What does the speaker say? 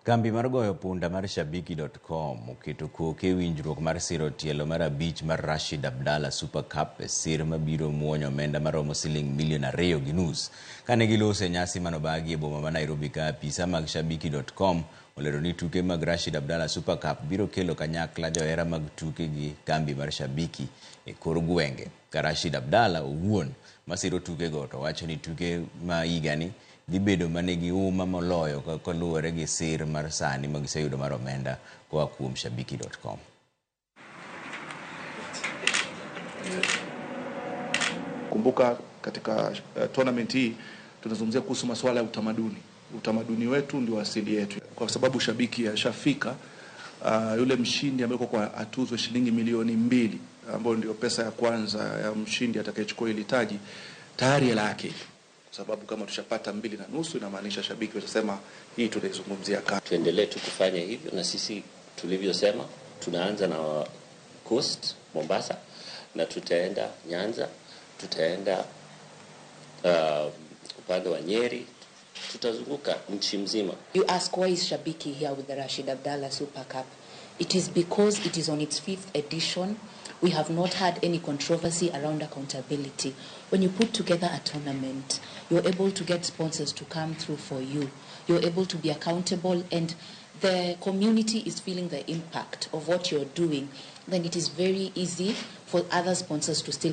Kambi mar goyo punda mar Shabiki.com oketo koke winjruok mar siro tielo mar abich mar Rashid Abdalla Super Cup sir mabiro muonyo omenda maromo siling milion 2.5 kane gilose nyasi manobagi e boma ma Nairobi ka apisa mag Shabiki.com olero ni tuke mag Rashid Abdalla Super Cup biro kelo kanyakla johera mag tuke gi kambi mar Shabiki e kor gwenge. Ka Rashid Abdalla owuon masiro tuke go to wacho ni tuke ma higani dhi bedo manigi uma moloyo kaluwore gi sir mar sani magiseyudo mar omenda koa kuom Shabiki.com. Kumbuka katika tournament hii tunazungumzia kuhusu masuala ya utamaduni. Utamaduni wetu ndio asili yetu. Kwa sababu Shabiki yashafika, yule mshindi ambaye kwa atuzwe shilingi milioni 2 ambayo ndio pesa ya kwanza ya mshindi atakayechukua ile taji tayari lake. Kwa sababu kama tushapata 2.5 inamaanisha Shabiki watasema hii tunaizungumzia kama. Tuendelee tu kufanya hivyo, na sisi tulivyosema tunaanza na Coast Mombasa na tutaenda Nyanza, tutaenda upande wa Nyeri, tutazunguka nchi mzima. You ask why is Shabiki here with the Rashid Abdalla Super Cup? It is because it is on its 5th edition. We have not had any controversy around accountability. When you put together a tournament, you're able to get sponsors to come through for you. You're able to be accountable, and the community is feeling the impact of what you're doing. Then it is very easy for other sponsors to still